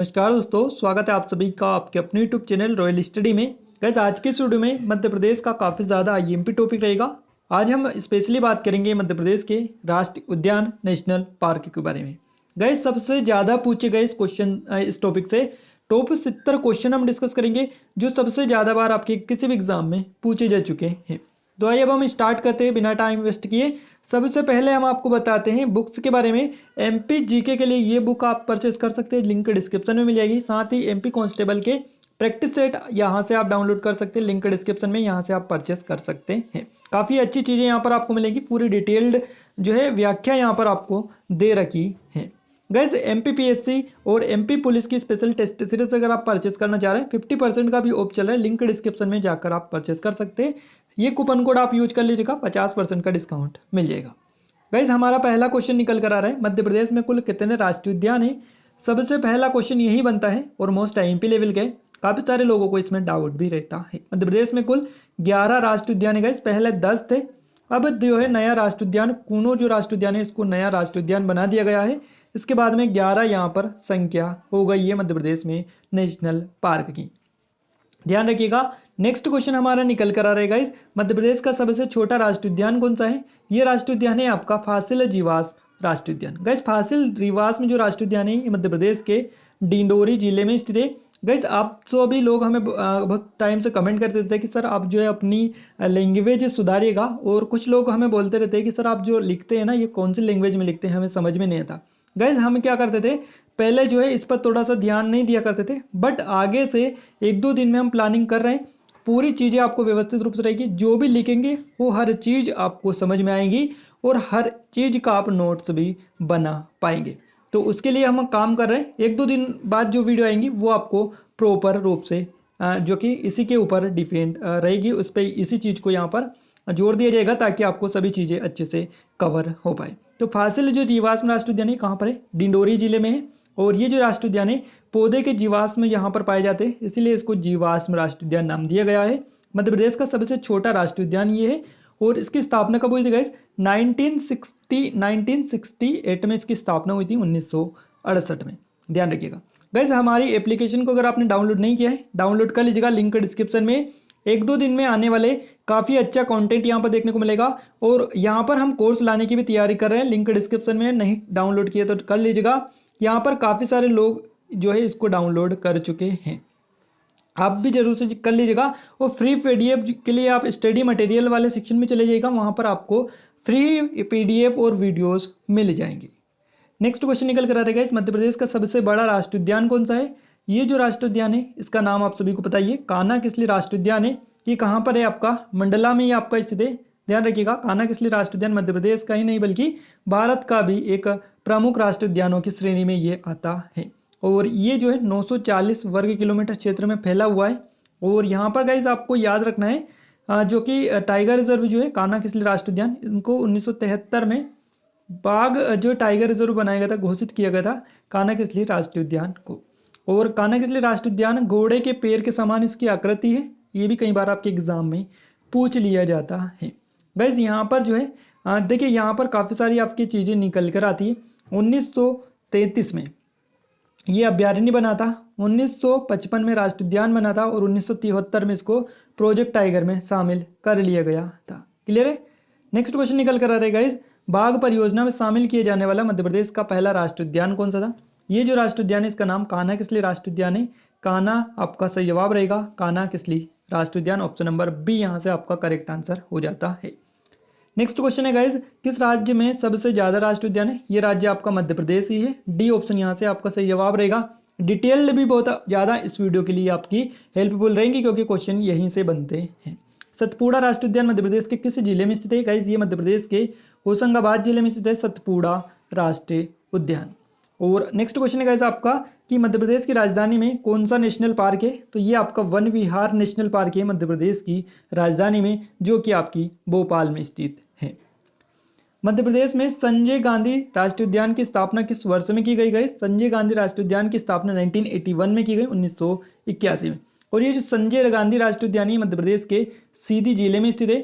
नमस्कार दोस्तों, स्वागत है आप सभी का आपके अपने यूट्यूब चैनल रॉयल स्टडी में। गैस आज के इस वीडियो में मध्य प्रदेश का काफ़ी ज़्यादा आईएमपी टॉपिक रहेगा। आज हम स्पेशली बात करेंगे मध्य प्रदेश के राष्ट्रीय उद्यान नेशनल पार्क के बारे में। गैस सबसे ज़्यादा पूछे गए इस टॉपिक से टॉप 70 क्वेश्चन हम डिस्कस करेंगे जो सबसे ज़्यादा बार आपके किसी भी एग्जाम में पूछे जा चुके हैं। तो आइए अब हम स्टार्ट करते हैं बिना टाइम वेस्ट किए। सबसे पहले हम आपको बताते हैं बुक्स के बारे में। एमपी जीके के लिए ये बुक आप परचेस कर सकते हैं, लिंक डिस्क्रिप्शन में मिल जाएगी। साथ ही एमपी कांस्टेबल के प्रैक्टिस सेट यहाँ से आप डाउनलोड कर सकते हैं, लिंक डिस्क्रिप्शन में यहाँ से आप परचेस कर सकते हैं। काफ़ी अच्छी चीज़ें यहाँ पर आपको मिलेंगी, पूरी डिटेल्ड जो है व्याख्या यहाँ पर आपको दे रखी है। गैस एमपीपीएससी और एमपी पुलिस की स्पेशल टेस्ट सीरीज अगर आप परचेस करना चाह रहे हैं 50% का भी ऑफ चल रहा है, लिंक डिस्क्रिप्शन में जाकर आप परचेस कर सकते हैं। ये कूपन कोड आप यूज कर लीजिएगा, 50% का डिस्काउंट मिल जाएगा। गैस हमारा पहला क्वेश्चन निकल कर आ रहा है, मध्य प्रदेश में कुल कितने राष्ट्रीय उद्यान हैं। सबसे पहला क्वेश्चन यही बनता है और मोस्ट आईएमपी लेवल के, काफ़ी सारे लोगों को इसमें डाउट भी रहता है। मध्य प्रदेश में कुल 11 राष्ट्रीय उद्यान है। गैस पहले 10 थे, अब जो है नया राष्ट्रीय उद्यान कूनो जो राष्ट्रीय उद्यान है इसको नया राष्ट्रीय उद्यान बना दिया गया है। इसके बाद में 11 यहाँ पर संख्या हो गई है मध्य प्रदेश में नेशनल पार्क की, ध्यान रखिएगा। नेक्स्ट क्वेश्चन हमारा निकल कर आ रहेगा इस मध्य प्रदेश का सबसे छोटा राष्ट्रीय उद्यान कौन सा है। ये राष्ट्रीय उद्यान है आपका फासिल जीवाश्म राष्ट्रीय उद्यान। गैस फासिल जीवाश्म जो राष्ट्रीय उद्यान है ये मध्य प्रदेश के डिंडोरी जिले में स्थित है। गैस आप सभी लोग हमें बहुत टाइम से कमेंट करते रहते हैं कि सर आप जो है अपनी लैंग्वेज सुधारिएगा, और कुछ लोग हमें बोलते रहते हैं कि सर आप जो लिखते हैं ना ये कौन सी लैंग्वेज में लिखते हैं, हमें समझ में नहीं आता। गैस हम क्या करते थे पहले जो है इस पर थोड़ा सा ध्यान नहीं दिया करते थे, बट आगे से 1-2 दिन में हम प्लानिंग कर रहे हैं, पूरी चीज़ें आपको व्यवस्थित रूप से रहेगी। जो भी लिखेंगे वो हर चीज़ आपको समझ में आएगी और हर चीज़ का आप नोट्स भी बना पाएंगे। तो उसके लिए हम काम कर रहे हैं। 1-2 दिन बाद जो वीडियो आएंगी वो आपको प्रॉपर रूप से जो कि इसी के ऊपर डिपेंड रहेगी, उस पर इसी चीज़ को यहाँ पर जोर दिया जाएगा ताकि आपको सभी चीज़ें अच्छे से कवर हो पाए। तो फासिल जो जीवाश्म राष्ट्रीय उद्यान है कहाँ पर है, डिंडोरी जिले में है। और ये जो राष्ट्रीय उद्यान है पौधे के जीवाश्म यहाँ पर पाए जाते हैं, इसीलिए इसको जीवाश्म राष्ट्रीय उद्यान नाम दिया गया है। मध्य प्रदेश का सबसे छोटा राष्ट्रीय उद्यान ये है। और इसकी स्थापना कब हुई थी गाइस, 1968 में इसकी स्थापना हुई थी, 1968 में, ध्यान रखिएगा। गाइस हमारी एप्लीकेशन को अगर आपने डाउनलोड नहीं किया है डाउनलोड कर लीजिएगा, लिंक डिस्क्रिप्शन में। 1-2 दिन में आने वाले काफ़ी अच्छा कंटेंट यहाँ पर देखने को मिलेगा, और यहाँ पर हम कोर्स लाने की भी तैयारी कर रहे हैं, लिंक डिस्क्रिप्शन में, नहीं डाउनलोड किया तो कर लीजिएगा। यहाँ पर काफ़ी सारे लोग जो है इसको डाउनलोड कर चुके हैं, आप भी जरूर से कर लीजिएगा। और फ्री पीडीएफ के लिए आप स्टडी मटेरियल वाले सेक्शन में चले जाइएगा, वहाँ पर आपको फ्री पीडीएफ और वीडियोस मिल जाएंगे। नेक्स्ट क्वेश्चन निकल कर आ रहेगा, इस मध्य प्रदेश का सबसे बड़ा राष्ट्रीय उद्यान कौन सा है। ये जो राष्ट्रीय उद्यान है इसका नाम आप सभी को पता ही है, कान्हा किसली राष्ट्रीय उद्यान है। ये कहाँ पर है, आपका मंडला में ये आपका स्थित है, ध्यान रखिएगा। कान्हा किसली राष्ट्रीय उद्यान मध्य प्रदेश का ही नहीं बल्कि भारत का भी एक प्रमुख राष्ट्रीय उद्यानों की श्रेणी में ये आता है। और ये जो है 940 वर्ग किलोमीटर क्षेत्र में फैला हुआ है। और यहाँ पर गाइस आपको याद रखना है जो कि टाइगर रिजर्व जो है कान्हा किसली राष्ट्रीय उद्यान, इनको 1973 में बाघ जो टाइगर रिजर्व बनाया गया था, घोषित किया गया था कान्हा किसली राष्ट्रीय उद्यान को। और कान्हा किसली राष्ट्रीय उद्यान घोड़े के पैर के समान इसकी आकृति है, ये भी कई बार आपके एग्जाम में पूछ लिया जाता है। गाइस यहाँ पर जो है देखिए यहाँ पर काफ़ी सारी आपकी चीज़ें निकल कर आती है। 1933 में ये अभ्यारण्य बना था, 1955 में राष्ट्रीय उद्यान बना था, और 1973 में इसको प्रोजेक्ट टाइगर में शामिल कर लिया गया था। क्लियर है। नेक्स्ट क्वेश्चन निकल कर आ रहेगा, इस बाघ परियोजना में शामिल किए जाने वाला मध्य प्रदेश का पहला राष्ट्रीय उद्यान कौन सा था। ये जो राष्ट्रीय उद्यान है इसका नाम कान्हा किसली राष्ट्रीय उद्यान है। कान्हा आपका सही जवाब रहेगा, कान्हा किसली राष्ट्रीय उद्यान, ऑप्शन नंबर बी यहाँ से आपका करेक्ट आंसर हो जाता है। नेक्स्ट क्वेश्चन है गाइज, किस राज्य में सबसे ज्यादा राष्ट्रीय उद्यान है। ये राज्य आपका मध्य प्रदेश ही है, डी ऑप्शन यहाँ से आपका सही जवाब रहेगा। डिटेल्ड भी बहुत ज़्यादा इस वीडियो के लिए आपकी हेल्पफुल रहेंगी क्योंकि क्वेश्चन यहीं से बनते हैं। सतपुड़ा राष्ट्रीय उद्यान मध्य प्रदेश के किस जिले में स्थित है। गाइज ये मध्य प्रदेश के होशंगाबाद जिले में स्थित है सतपुड़ा राष्ट्रीय उद्यान। और नेक्स्ट क्वेश्चन है गाइस आपका कि मध्य प्रदेश की राजधानी में कौन सा नेशनल पार्क है। तो ये आपका वन विहार नेशनल पार्क है मध्य प्रदेश की राजधानी में, जो कि आपकी भोपाल में स्थित है। मध्य प्रदेश में संजय गांधी राष्ट्रीय उद्यान की स्थापना किस वर्ष में की गई। गई संजय गांधी राष्ट्रीय उद्यान की स्थापना 1981 में की गई, 1981 में। और ये जो संजय गांधी राष्ट्रीय उद्यान है मध्य प्रदेश के सीधी जिले में स्थित है।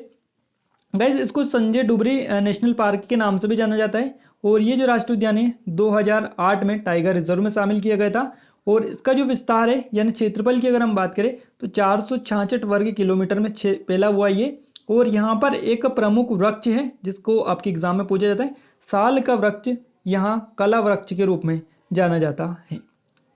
गाइस इसको संजय डुबरी नेशनल पार्क के नाम से भी जाना जाता है। और ये जो राष्ट्रीय उद्यान है 2008 में टाइगर रिजर्व में शामिल किया गया था। और इसका जो विस्तार है यानी क्षेत्रफल की अगर हम बात करें तो 466 वर्ग किलोमीटर में फैला हुआ ये। और यहाँ पर एक प्रमुख वृक्ष है जिसको आपके एग्जाम में पूछा जाता है, साल का वृक्ष, यहाँ कला वृक्ष के रूप में जाना जाता है।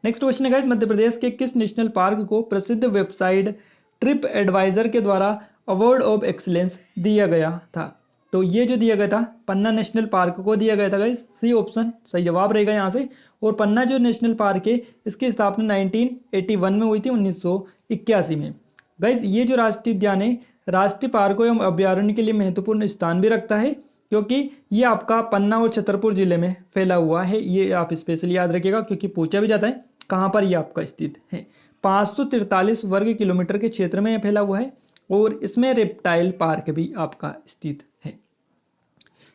नेक्स्ट क्वेश्चन है गाइस, मध्य प्रदेश के किस नेशनल पार्क को प्रसिद्ध वेबसाइट ट्रिप एडवाइजर के द्वारा अवार्ड ऑफ एक्सीलेंस दिया गया था? तो ये जो दिया गया था पन्ना नेशनल पार्क को दिया गया था गाइस, सी ऑप्शन सही जवाब रहेगा यहाँ से। और पन्ना जो नेशनल पार्क है इसकी स्थापना 1981 में हुई थी, 1981 में। गाइस ये जो राष्ट्रीय उद्यान है राष्ट्रीय पार्कों एवं अभ्यारण्य के लिए महत्वपूर्ण स्थान भी रखता है, क्योंकि ये आपका पन्ना और छतरपुर जिले में फैला हुआ है। ये आप स्पेशली याद रखिएगा क्योंकि पूछा भी जाता है कहाँ पर ये आपका स्थित है। 543 वर्ग किलोमीटर के क्षेत्र में यह फैला हुआ है और इसमें रेप्टाइल पार्क भी आपका स्थित है।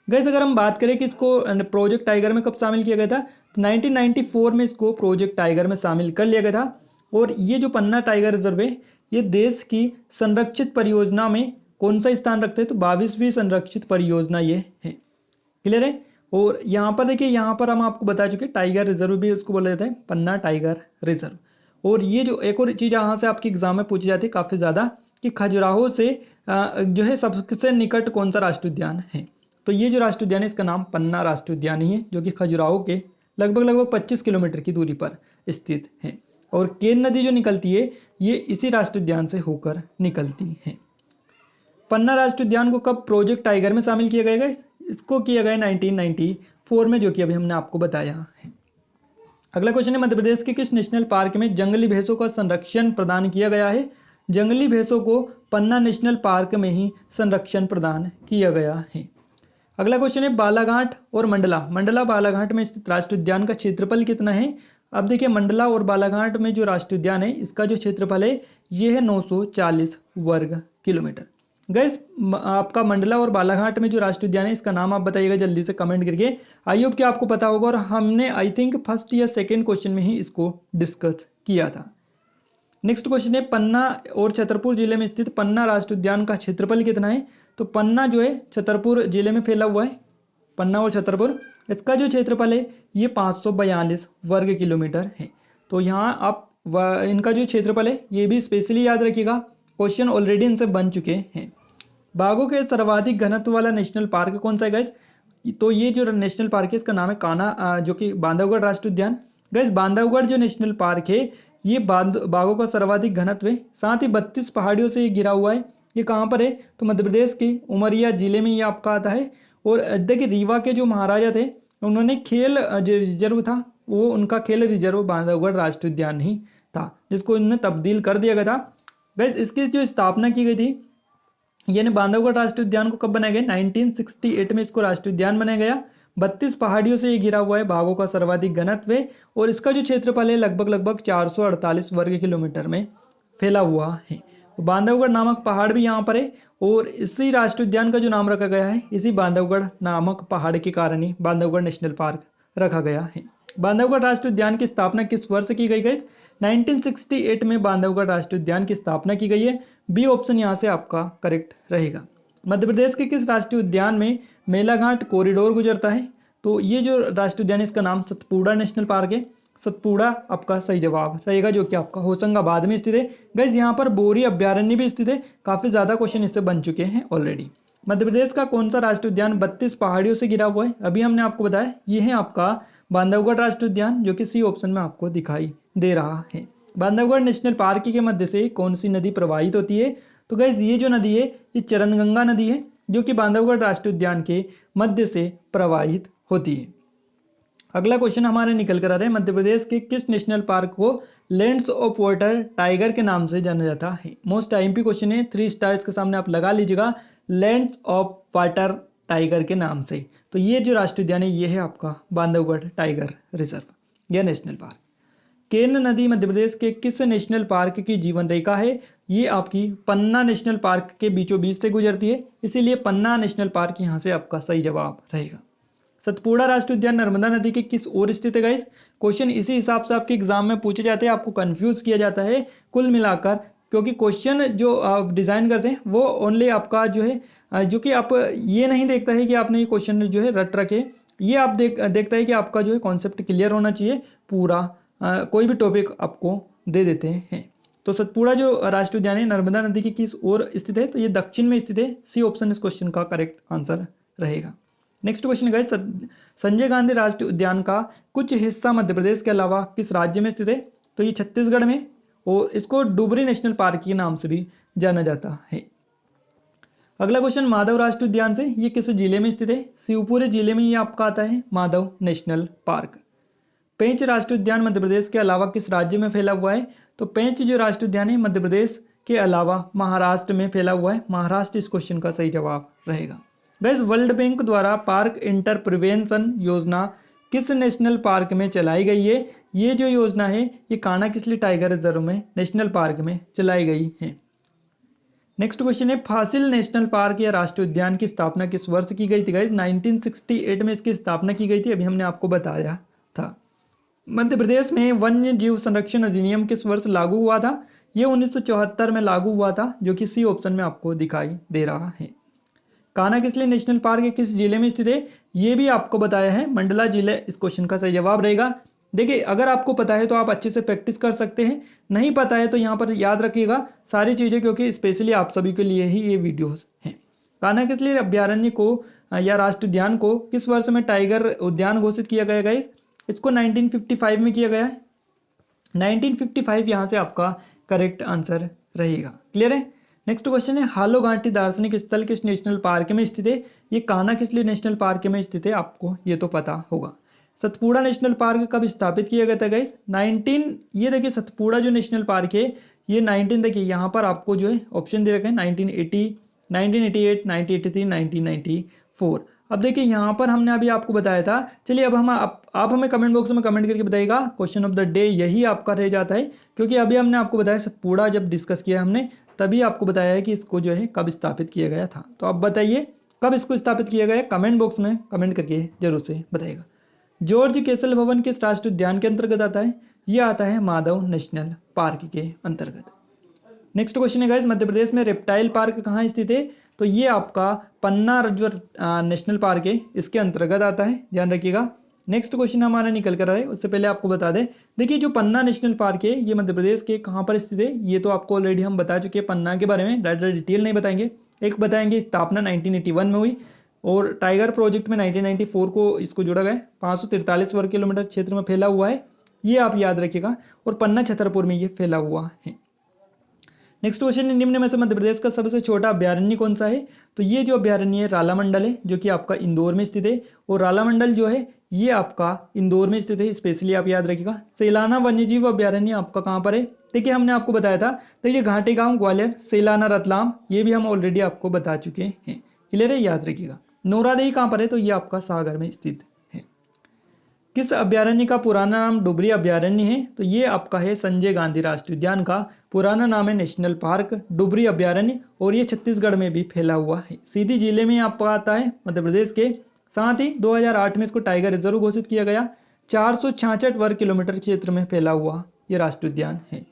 गाइस अगर हम बात करें कि इसको प्रोजेक्ट टाइगर में कब शामिल किया गया था, तो 1994 में इसको प्रोजेक्ट टाइगर में शामिल कर लिया गया था। और ये जो पन्ना टाइगर रिजर्व है ये देश की संरक्षित परियोजना में कौन सा स्थान रखते हैं, तो 22वीं संरक्षित परियोजना ये है। क्लियर है। और यहाँ पर देखिए, यहाँ पर हम आपको बता चुके टाइगर रिजर्व भी उसको बोला जाता है पन्ना टाइगर रिजर्व। और ये जो एक और चीज़ यहाँ से आपके एग्जाम में पूछी जाती है काफ़ी ज़्यादा कि खजुराहो से जो है सबसे निकट कौन सा राष्ट्रीय उद्यान है, तो ये जो राष्ट्रीय उद्यान है इसका नाम पन्ना राष्ट्रीय उद्यान ही है, जो कि खजुराहो के लगभग 25 किलोमीटर की दूरी पर स्थित है। और केन नदी जो निकलती है ये इसी राष्ट्रीय उद्यान से होकर निकलती है। पन्ना राष्ट्रीय उद्यान को कब प्रोजेक्ट टाइगर में शामिल किया गया? इसको किया गया 1994 में, जो कि अभी हमने आपको बताया है। अगला क्वेश्चन है, मध्य प्रदेश के किस नेशनल पार्क में जंगली भैंसों का संरक्षण प्रदान किया गया है? जंगली भैंसों को पन्ना नेशनल पार्क में ही संरक्षण प्रदान किया गया है। अगला क्वेश्चन है, बालाघाट और मंडला बालाघाट में स्थित राष्ट्रीय उद्यान का क्षेत्रफल कितना है? अब देखिए मंडला और बालाघाट में जो राष्ट्रीय उद्यान है इसका जो क्षेत्रफल है ये है 940 वर्ग किलोमीटर। गैस आपका मंडला और बालाघाट में जो राष्ट्रीय उद्यान है इसका नाम आप बताइएगा जल्दी से कमेंट करके। आई होप कि आपको पता होगा और हमने आई थिंक फर्स्ट या सेकेंड क्वेश्चन में ही इसको डिस्कस किया था। नेक्स्ट क्वेश्चन है, पन्ना और छतरपुर जिले में स्थित पन्ना राष्ट्रीय उद्यान का क्षेत्रफल कितना है? तो पन्ना जो है छतरपुर जिले में फैला हुआ है, पन्ना और छतरपुर, इसका जो क्षेत्रफल है ये 542 वर्ग किलोमीटर है। तो यहाँ आप इनका जो क्षेत्रफल है ये भी स्पेशली याद रखिएगा, क्वेश्चन ऑलरेडी इनसे बन चुके हैं। बाघों के सर्वाधिक घनत्व वाला नेशनल पार्क कौन सा है गाइस? तो ये जो नेशनल पार्क है इसका नाम है कान्हा, जो कि बांधवगढ़ राष्ट्रीय उद्यान। गाइस बांधवगढ़ जो नेशनल पार्क है ये बाघों का सर्वाधिक घनत्व है, साथ ही 32 पहाड़ियों से ये घिरा हुआ है। ये कहाँ पर है? तो मध्य प्रदेश के उमरिया जिले में ये आपका आता है। और देखिए रीवा के जो महाराजा थे उन्होंने खेल जो रिजर्व था वो उनका खेल रिजर्व बांधवगढ़ राष्ट्रीय उद्यान ही था, जिसको इन्होंने तब्दील कर दिया गया था। गाइस इसकी जो स्थापना की गई थी यानी बांधवगढ़ राष्ट्रीय उद्यान को कब बनाया गया? 1968 में इसको राष्ट्रीय उद्यान बनाया गया। 32 पहाड़ियों से ये घिरा हुआ है, बाघों का सर्वाधिक घनत्व है और इसका जो क्षेत्रफल है लगभग 448 वर्ग किलोमीटर में फैला हुआ है। बांधवगढ़ नामक पहाड़ भी यहाँ पर है और इसी राष्ट्रीय उद्यान का जो नाम रखा गया है इसी बांधवगढ़ नामक पहाड़ के कारण ही बांधवगढ़ नेशनल पार्क रखा गया है। बांधवगढ़ राष्ट्रीय उद्यान की स्थापना किस वर्ष की गई गाइस? 1968 में बांधवगढ़ राष्ट्रीय उद्यान की स्थापना की गई है। बी ऑप्शन यहाँ से आपका करेक्ट रहेगा। मध्य प्रदेश के किस राष्ट्रीय उद्यान में मेलाघाट कॉरिडोर गुजरता है? तो ये जो राष्ट्रीय उद्यान है इसका नाम सतपुड़ा नेशनल पार्क है। सतपुड़ा आपका सही जवाब रहेगा, जो कि आपका होशंगाबाद में स्थित है। गाइस यहाँ पर बोरी अभ्यारण्य भी स्थित है, काफ़ी ज़्यादा क्वेश्चन इससे बन चुके हैं ऑलरेडी। मध्य प्रदेश का कौन सा राष्ट्रीय उद्यान 32 पहाड़ियों से घिरा हुआ है? अभी हमने आपको बताया ये है आपका बांधवगढ़ राष्ट्रीय उद्यान, जो कि सी ऑप्शन में आपको दिखाई दे रहा है। बांधवगढ़ नेशनल पार्क के मध्य से कौन सी नदी प्रवाहित होती है? तो गाइस ये जो नदी है ये चरणगंगा नदी है, जो कि बांधवगढ़ राष्ट्रीय उद्यान के मध्य से प्रवाहित होती है। अगला क्वेश्चन हमारे निकल कर आ रहे हैं, मध्य प्रदेश के किस नेशनल पार्क को लैंड्स ऑफ वाटर टाइगर के नाम से जाना जाता है? मोस्ट आईएमपी क्वेश्चन है, 3 स्टार्स के सामने आप लगा लीजिएगा, लैंड्स ऑफ वाटर टाइगर के नाम से। तो ये जो राष्ट्रीय उद्यान है ये है आपका बांधवगढ़ टाइगर रिजर्व या नेशनल पार्क। केन नदी मध्य प्रदेश के किस नेशनल पार्क की जीवन रेखा है? ये आपकी पन्ना नेशनल पार्क के बीचों बीच से गुजरती है, इसीलिए पन्ना नेशनल पार्क यहाँ से आपका सही जवाब रहेगा। सतपुड़ा राष्ट्रीय उद्यान नर्मदा नदी के किस ओर स्थित है गाइस? क्वेश्चन इसी हिसाब से आपके एग्जाम में पूछे जाते हैं, आपको कंफ्यूज किया जाता है कुल मिलाकर, क्योंकि क्वेश्चन जो आप डिज़ाइन करते हैं वो ओनली आपका जो है जो कि आप ये नहीं देखता है कि आपने ये क्वेश्चन जो है रट रखे, ये आप देखता है कि आपका जो है कॉन्सेप्ट क्लियर होना चाहिए पूरा कोई भी टॉपिक आपको दे देते हैं। तो सतपुड़ा जो राष्ट्रीय उद्यान है नर्मदा नदी के किस ओर स्थित है, तो ये दक्षिण में स्थित है। सी ऑप्शन इस क्वेश्चन का करेक्ट आंसर रहेगा। नेक्स्ट क्वेश्चन है संजय गांधी राष्ट्रीय उद्यान का कुछ हिस्सा मध्य प्रदेश के अलावा किस राज्य में स्थित है, तो ये छत्तीसगढ़ में, और इसको डुबरी नेशनल पार्क के नाम से भी जाना जाता है। अगला क्वेश्चन माधव राष्ट्रीय उद्यान से, ये किस जिले में स्थित है, शिवपुरी जिले में ये आपका आता है माधव नेशनल पार्क। पेंच राष्ट्रीय उद्यान मध्य प्रदेश के अलावा किस राज्य में फैला हुआ है, तो पेंच जो राष्ट्रीय उद्यान है मध्य प्रदेश के अलावा महाराष्ट्र में फैला हुआ है। महाराष्ट्र इस क्वेश्चन का सही जवाब रहेगा। गाइस वर्ल्ड बैंक द्वारा पार्क इंटर प्रिवेंशन योजना किस नेशनल पार्क में चलाई गई है, ये जो योजना है ये कानाकिसली टाइगर रिजर्व में नेशनल पार्क में चलाई गई है। नेक्स्ट क्वेश्चन है फासिल नेशनल पार्क या राष्ट्रीय उद्यान की स्थापना किस वर्ष की गई थी। गाइस 1968 में इसकी स्थापना की गई थी, अभी हमने आपको बताया था। मध्य प्रदेश में वन्य जीव संरक्षण अधिनियम किस वर्ष लागू हुआ था, ये 1974 में लागू हुआ था, जो कि सी ऑप्शन में आपको दिखाई दे रहा है। कानाकिसली नेशनल पार्क किस जिले में स्थित है, ये भी आपको बताया है मंडला जिले इस क्वेश्चन का सही जवाब रहेगा। देखिए अगर आपको पता है तो आप अच्छे से प्रैक्टिस कर सकते हैं, नहीं पता है तो यहाँ पर याद रखिएगा सारी चीज़ें, क्योंकि स्पेशली आप सभी के लिए ही ये वीडियोस हैं। कानाकिसली अभ्यारण्य को या राष्ट्रीय उद्यान को किस वर्ष में टाइगर उद्यान घोषित किया गया गाइस, इसको 1955 में किया गया है। 1955 यहाँ से आपका करेक्ट आंसर रहेगा। क्लियर है। नेक्स्ट क्वेश्चन है हालो घाटी दार्शनिक स्थल किस नेशनल पार्क में स्थित है, ये कानाकिसली नेशनल पार्क में स्थित है, आपको ये तो पता होगा। सतपुड़ा नेशनल पार्क कब स्थापित किया गया था गाइस, 19, ये देखिए सतपुड़ा जो नेशनल पार्क है ये 19, देखिए यहाँ पर आपको जो है ऑप्शन दे रखा है 1980, 1988, 1983, 1994। अब देखिए यहाँ पर हमने अभी आपको बताया था। चलिए अब आप हमें कमेंट बॉक्स में कमेंट करके बताइएगा क्वेश्चन ऑफ द डे यही आपका रह जाता है, क्योंकि अभी हमने आपको बताया सतपुड़ा जब डिस्कस किया हमने तभी आपको बताया है कि इसको जो है कब स्थापित किया गया था। तो आप बताइए कब इसको स्थापित किया गया, कमेंट बॉक्स में कमेंट करके जरूर से बताइएगा। जॉर्ज केसल भवन किस राष्ट्रीय उद्यान के अंतर्गत आता है, यह आता है माधव नेशनल पार्क के अंतर्गत। नेक्स्ट क्वेश्चन है गाइस मध्य प्रदेश में रेप्टाइल पार्क कहाँ स्थित है, तो ये आपका पन्ना जो नेशनल पार्क है इसके अंतर्गत आता है, ध्यान रखिएगा। नेक्स्ट क्वेश्चन हमारा निकल कर आ रहा है, उससे पहले आपको बता दें, देखिए जो पन्ना नेशनल पार्क है ये मध्य प्रदेश के कहाँ पर स्थित है, ये तो आपको ऑलरेडी हम बता चुके हैं। पन्ना के बारे में ज़्यादा डिटेल नहीं बताएंगे, एक बताएंगे स्थापना 1981 में हुई और टाइगर प्रोजेक्ट में 1994 को इसको जोड़ा गया। 543 वर्ग किलोमीटर क्षेत्र में फैला हुआ है, ये आप याद रखिएगा, और पन्ना छतरपुर में ये फैला हुआ है। नेक्स्ट क्वेश्चन है निम्न में से मध्य प्रदेश का सबसे छोटा अभ्यारण्य कौन सा है, तो ये जो अभ्यारण्य है रालामंडल है, जो कि आपका इंदौर में स्थित है, और रालामंडल जो है ये आपका इंदौर में स्थित है, स्पेशली आप याद रखिएगा। सेलाना वन्यजीव अभ्यारण्य आपका कहाँ पर है, देखिए हमने आपको बताया था, देखिए घाटी गांव ग्वालियर, सेलाना रतलाम, ये भी हम ऑलरेडी आपको बता चुके हैं। क्लियर है, याद रखिएगा। नौरादेही कहाँ पर है, तो ये आपका सागर में स्थित है। किस अभ्यारण्य का पुराना नाम डुबरी अभ्यारण्य है, तो ये आपका है संजय गांधी राष्ट्रीय उद्यान का पुराना नाम है नेशनल पार्क डुबरी अभ्यारण्य, और ये छत्तीसगढ़ में भी फैला हुआ है। सीधी जिले में आपका आता है मध्य प्रदेश के। साथ ही 2008 में इसको टाइगर रिजर्व घोषित किया गया। 466 वर्ग किलोमीटर क्षेत्र में फैला हुआ ये राष्ट्रीय उद्यान है।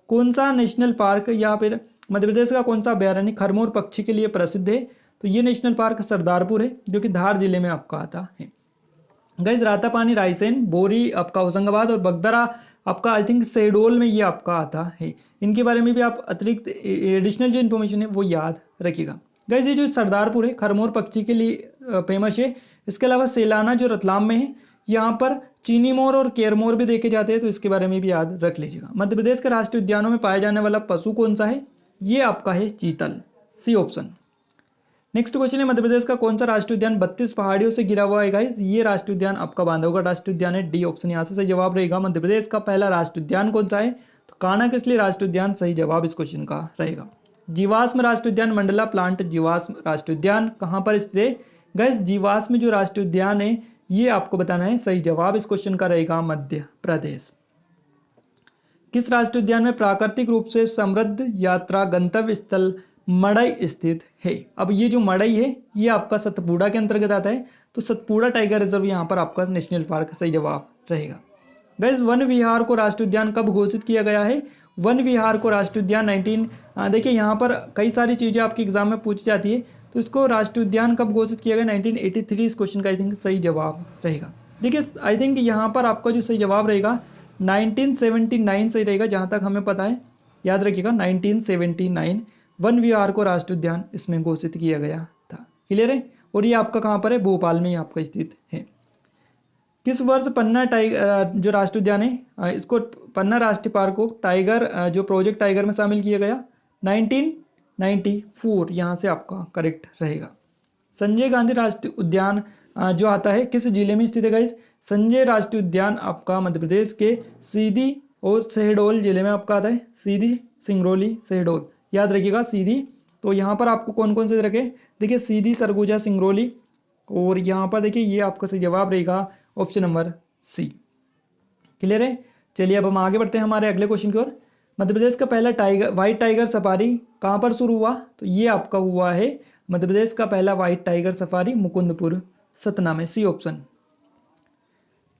कौन सा नेशनल पार्क या फिर मध्य प्रदेश का कौन सा अभ्यारण्य खरमोर पक्षी के लिए प्रसिद्ध है, तो ये नेशनल पार्क सरदारपुर है, जो कि धार जिले में आपका आता है। गाइस रातापानी रायसेन, बोरी आपका होशंगाबाद, और बगदरा आपका आई थिंक शहडोल में ये आपका आता है। इनके बारे में भी आप अतिरिक्त एडिशनल जो इन्फॉर्मेशन है वो याद रखिएगा। गाइस ये जो सरदारपुर है खरमोर पक्षी के लिए फेमस है। इसके अलावा सेलाना जो रतलाम में है, यहाँ पर चीनी मोर और केर मोर भी देखे जाते हैं, तो इसके बारे में भी याद रख लीजिएगा। मध्य प्रदेश के राष्ट्रीय उद्यानों में पाया जाने वाला पशु कौन सा है, ये आपका है चीतल, सी ऑप्शन। नेक्स्ट क्वेश्चन है मध्य प्रदेश का कौन सा राष्ट्रीय उद्यान 32 पहाड़ियों से घिरा हुआ है गाइस, ये राष्ट्रीय उद्यान आपका बांधवगढ़ राष्ट्रीय उद्यान है, डी ऑप्शन यहाँ से सही जवाब रहेगा। मध्य प्रदेश का पहला राष्ट्रीय उद्यान कौन सा है, तो कानाकिसली राष्ट्रीय उद्यान सही जवाब इस क्वेश्चन का रहेगा। जीवाश्म राष्ट्रीय उद्यान मंडला प्लांट जीवाश्म राष्ट्रीय उद्यान कहाँ पर स्थित है, गाइस जीवाश्म जो राष्ट्रीय उद्यान है ये आपको बताना है, सही जवाब इस क्वेश्चन का रहेगा मध्य प्रदेश। किस राष्ट्रीय उद्यान में प्राकृतिक रूप से समृद्ध यात्रा गंतव्य स्थल मड़ई स्थित है, अब ये जो मड़ई है ये आपका सतपुड़ा के अंतर्गत आता है, तो सतपुड़ा टाइगर रिजर्व यहाँ पर आपका नेशनल पार्क सही जवाब रहेगा। गाइस वन विहार को राष्ट्रीय उद्यान कब घोषित किया गया है, वन विहार को राष्ट्रीय उद्यान देखिए यहाँ पर कई सारी चीज़ें आपके एग्जाम में पूछी जाती है, तो इसको राष्ट्रीय उद्यान कब घोषित किया गया, 1983 इस क्वेश्चन का आई थिंक सही जवाब रहेगा। देखिए आई थिंक यहाँ पर आपका जो सही जवाब रहेगा 1979 सही रहेगा जहाँ तक हमें पता है, याद रखिएगा 1979 वन विहार को राष्ट्रीय उद्यान इसमें घोषित किया गया था। क्लियर है। और ये आपका कहाँ पर है, भोपाल में ही आपका स्थित है। किस वर्ष पन्ना टाइगर जो राष्ट्रीय उद्यान है इसको पन्ना राष्ट्रीय पार्क को टाइगर जो प्रोजेक्ट टाइगर में शामिल किया गया, 1994 यहाँ से आपका करेक्ट रहेगा। संजय गांधी राष्ट्रीय उद्यान जो आता है किस जिले में स्थित है गाइस, संजय राष्ट्रीय उद्यान आपका मध्य प्रदेश के सीधी और शहडोल जिले में आपका आता है, सीधी, सिंगरौली, शहडोल, याद रखिएगा सीधी। तो यहाँ पर आपको कौन कौन से रखे, देखिए सीधी, सरगुजा, सिंगरौली, और यहाँ पर देखिए ये आपका सही जवाब रहेगा ऑप्शन नंबर सी। क्लियर है। चलिए अब हम आगे बढ़ते हैं हमारे अगले क्वेश्चन की ओर। मध्य प्रदेश का पहला टाइगर व्हाइट टाइगर सफारी कहाँ पर शुरू हुआ, तो ये आपका हुआ है मध्य प्रदेश का पहला white tiger safari Mukundpur, Satna में, सी ऑप्शन।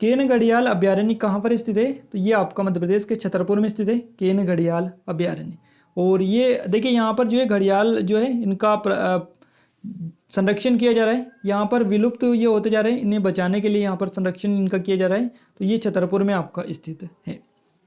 केन घड़ियाल अभ्यारण्य कहाँ पर स्थित है, तो ये आपका मध्य प्रदेश के छतरपुर में स्थित है, केन घड़ियाल अभ्यारण्य। और ये देखिए यहाँ पर जो है घड़ियाल जो है इनका संरक्षण किया जा रहा है, यहाँ पर विलुप्त ये होते जा रहे हैं, इन्हें बचाने के लिए यहाँ पर संरक्षण इनका किया जा रहा है। तो ये छतरपुर में आपका स्थित है।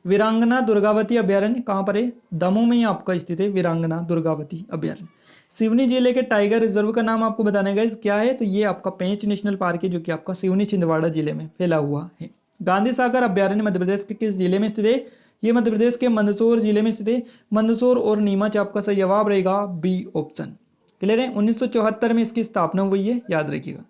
वीरांगना दुर्गावती अभ्यारण्य कहाँ पर है, दमोह में ही आपका स्थित है वीरांगना दुर्गावती अभ्यारण्य। सिवनी जिले के टाइगर रिजर्व का नाम आपको बताने का क्या है, तो ये आपका पेंच नेशनल पार्क है जो कि आपका सिवनी छिंदवाड़ा जिले में फैला हुआ है। गांधी सागर अभ्यारण्य मध्य प्रदेश के किस जिले में स्थित है, ये मध्य प्रदेश के मंदसौर जिले में स्थित है। मंदसौर और नीमच आपका सही जवाब रहेगा बी ऑप्शन। क्लियर है। 1974 में इसकी स्थापना हुई है, याद रखिएगा।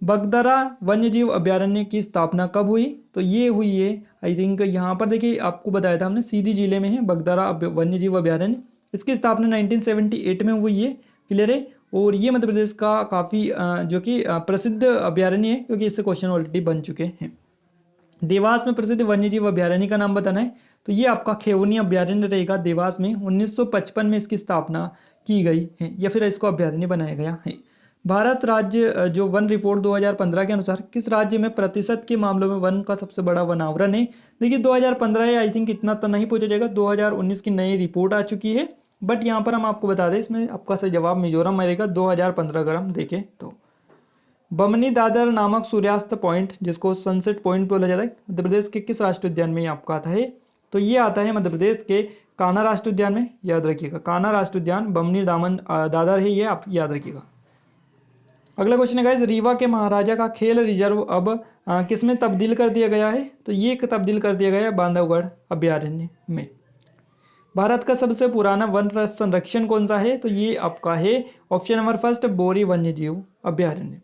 बगदरा वन्यजीव अभ्यारण्य की स्थापना कब हुई, तो ये हुई है आई थिंक यहाँ पर देखिए आपको बताया था हमने, सीधी जिले में है बगदरा वन्यजीव अभ्यारण्य। इसकी स्थापना 1978 में हुई है। क्लियर है। और ये मध्य प्रदेश का काफ़ी जो कि प्रसिद्ध अभ्यारण्य है, क्योंकि इससे क्वेश्चन ऑलरेडी बन चुके हैं। देवास में प्रसिद्ध वन्यजीव अभ्यारण्य का नाम बताना है, तो ये आपका खेवनी अभ्यारण्य रहेगा देवास में। 1955 में इसकी स्थापना की गई है, या फिर इसको अभ्यारण्य बनाया गया है। भारत राज्य जो वन रिपोर्ट 2015 के अनुसार किस राज्य में प्रतिशत के मामलों में वन का सबसे बड़ा वनावरण है, देखिए 2015 है आई थिंक, इतना तो नहीं पूछा जाएगा, 2019 की नई रिपोर्ट आ चुकी है। बट यहाँ पर हम आपको बता दें, इसमें आपका सही जवाब मिजोरम रहेगा 2015 अगर हम देखें तो। बमनी दादर नामक सूर्यास्त पॉइंट जिसको सनसेट पॉइंट बोला जाता है, मध्य प्रदेश के किस राष्ट्रीय उद्यान में आपका आता है, तो ये आता है मध्य प्रदेश के कान्हा राष्ट्रीय उद्यान में, याद रखिएगा। कान्हा राष्ट्रीय उद्यान बमनी दादर है, ये आप याद रखिएगा। अगला क्वेश्चन है गाइस, रीवा के महाराजा का खेल रिजर्व अब किस में तब्दील कर दिया गया है, तो ये तब्दील कर दिया गया है बांधवगढ़ अभ्यारण्य में। भारत का सबसे पुराना वन संरक्षण कौन सा है, तो ये आपका है ऑप्शन नंबर फर्स्ट, बोरी वन्यजीव अभ्यारण्य।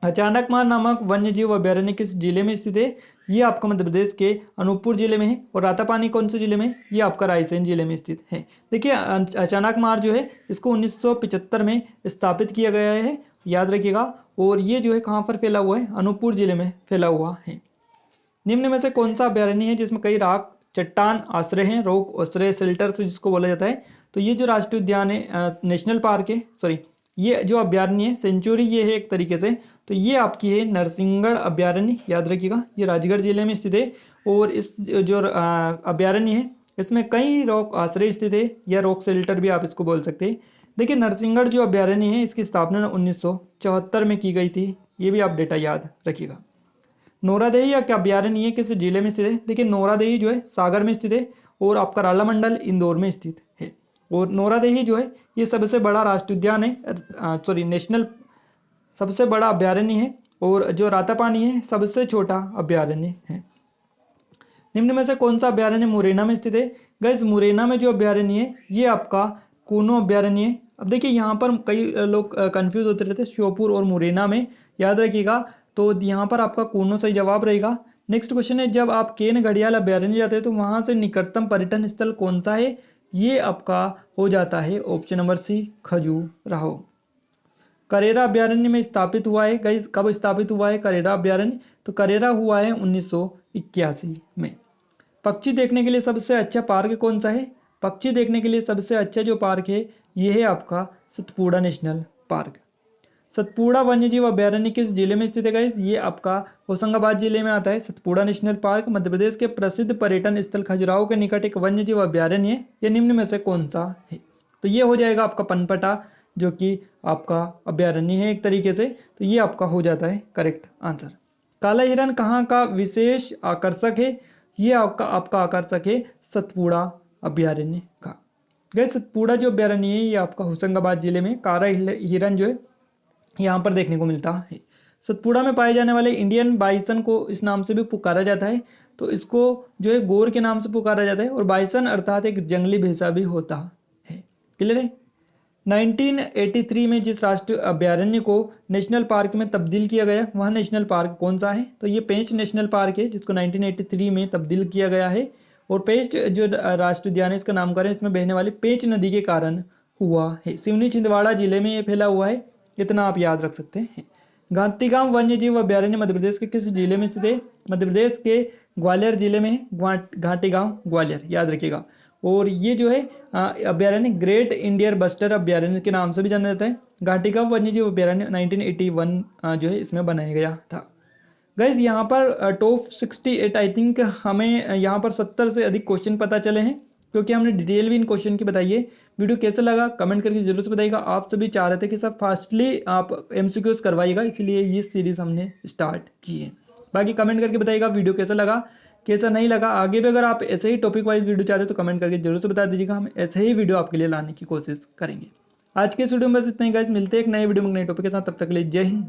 अचानकमार नामक वन्यजीव अभ्यारण्य किस जिले में स्थित है, ये आपका मध्य प्रदेश के अनूपपुर जिले में है। और रातापानी कौन से जिले में, ये आपका रायसेन जिले में स्थित है। देखिए अचानकमार जो है इसको 1975 में स्थापित किया गया है, याद रखिएगा। और ये जो है कहाँ पर फैला हुआ है, अनूपपुर जिले में फैला हुआ है। निम्न में से कौन सा अभ्यारण्य है जिसमें कई राख चट्टान आश्रय हैं, रॉक आश्रय शेल्टर्स जिसको बोला जाता है, तो ये जो राष्ट्रीय उद्यान है नेशनल पार्क है, सॉरी ये जो अभ्यारण्य है सेंचुरी ये है एक तरीके से, तो ये आपकी है नरसिंहगढ़ अभ्यारण्य, याद रखिएगा। ये राजगढ़ जिले में स्थित है। और इस जो अभ्यारण्य है इसमें कई रॉक आश्रय स्थित है, या रॉक शेल्टर भी आप इसको बोल सकते हैं। देखिए नरसिंहगढ़ जो अभ्यारण्य है इसकी स्थापना 1974 में की गई थी, ये भी आप डेटा याद रखिएगा। नोरादेही या अभ्यारण्य ये किस जिले में स्थित है, देखिए नोरादेही जो है सागर में स्थित है, और आपका राला मंडल इंदौर में स्थित है। और नोरादेही जो है ये सबसे बड़ा राष्ट्रीय उद्यान है, सॉरी नेशनल सबसे बड़ा अभ्यारण्य है। और जो रातापानी है सबसे छोटा अभ्यारण्य है। निम्न में से कौन सा अभ्यारण्य मुरैना में स्थित है, गाइस मुरैना में जो अभ्यारण्य है ये आपका कूनो अभ्यारण्य है। अब देखिए यहाँ पर कई लोग कंफ्यूज होते रहते हैं श्योपुर और मुरैना में, याद रखिएगा। तो यहाँ पर आपका कूनो सही जवाब रहेगा। नेक्स्ट क्वेश्चन है, जब आप केन घड़ियाल अभ्यारण्य जाते हैं तो वहाँ से निकटतम पर्यटन स्थल कौन सा है, ये आपका हो जाता है option number C, Khajuraho. Karera अभ्यारण्य में स्थापित हुआ है, गाइस कब स्थापित हुआ है करेरा अभ्यारण्य, तो करेरा हुआ है 1981 में। पक्षी देखने के लिए सबसे अच्छा पार्क कौन सा है, पक्षी देखने के लिए सबसे अच्छा जो पार्क है ये है आपका सतपुड़ा नेशनल पार्क। सतपुड़ा वन्यजीव अभ्यारण्य किस जिले में स्थित है गाइस, ये आपका होशंगाबाद जिले में आता है। सतपुड़ा नेशनल पार्क मध्य प्रदेश के प्रसिद्ध पर्यटन स्थल खजुराहो के निकट एक वन्यजीव अभ्यारण्य है। ये निम्न में से कौन सा है, तो ये हो जाएगा आपका पनपटा जो कि आपका अभ्यारण्य है एक तरीके से, तो ये आपका हो जाता है करेक्ट आंसर। काला हिरन कहाँ का विशेष आकर्षक है, ये आपका आकर्षक है सतपुड़ा अभ्यारण्य का। गए सतपुड़ा जो अभ्यारण्य है ये आपका होशंगाबाद जिले में कारा हिरन जो है यहाँ पर देखने को मिलता है। सतपुड़ा में पाए जाने वाले इंडियन बाइसन को इस नाम से भी पुकारा जाता है, तो इसको जो है गोर के नाम से पुकारा जाता है, और बाइसन अर्थात एक जंगली भैंसा भी होता है। क्लियर है। 1983 में जिस राष्ट्रीय अभ्यारण्य को नेशनल पार्क में तब्दील किया गया वह नेशनल पार्क कौन सा है? तो ये पेंच नेशनल पार्क है जिसको 1983 में तब्दील किया गया है। और पेंच जो राष्ट्रीय उद्यान है इसका नामकरण इसमें बहने वाली पेंच नदी के कारण हुआ है। सिवनी छिंदवाड़ा जिले में ये फैला हुआ है, इतना आप याद रख सकते हैं। घाटीगांव वन्य जीव अभ्यारण्य मध्य प्रदेश के किस जिले में स्थित है? मध्य प्रदेश के ग्वालियर जिले में है घाटीगांव ग्वालियर, याद रखिएगा। और ये जो है अभ्यारण्य ग्रेट इंडियर बस्टर अभ्यारण्य के नाम से भी जाना जाता है। घाटीगांव वन्यजीव अभ्यारण्य 1981 जो है इसमें बनाया गया था। गाइज यहाँ पर टॉप 68 आई थिंक हमें यहाँ पर 70 से अधिक क्वेश्चन पता चले हैं, क्योंकि हमने डिटेल भी इन क्वेश्चन की बताई है। वीडियो कैसा लगा कमेंट करके जरूर से बताइएगा। आप सभी चाह रहे थे कि सब फास्टली आप MCQs करवाइएगा, इसीलिए ये सीरीज़ हमने स्टार्ट की है। बाकी कमेंट करके बताइएगा वीडियो कैसा लगा कैसा नहीं लगा। आगे भी अगर आप ऐसे ही टॉपिक वाइज वीडियो चाहते हो तो कमेंट करके जरूर से बता दीजिएगा, हम ऐसे ही वीडियो आपके लिए लाने की कोशिश करेंगे। आज के इस वीडियो में बस इतना ही गाइस, मिलते हैं एक नए वीडियो में नए टॉपिक के साथ, तब तक के लिए जय हिंद।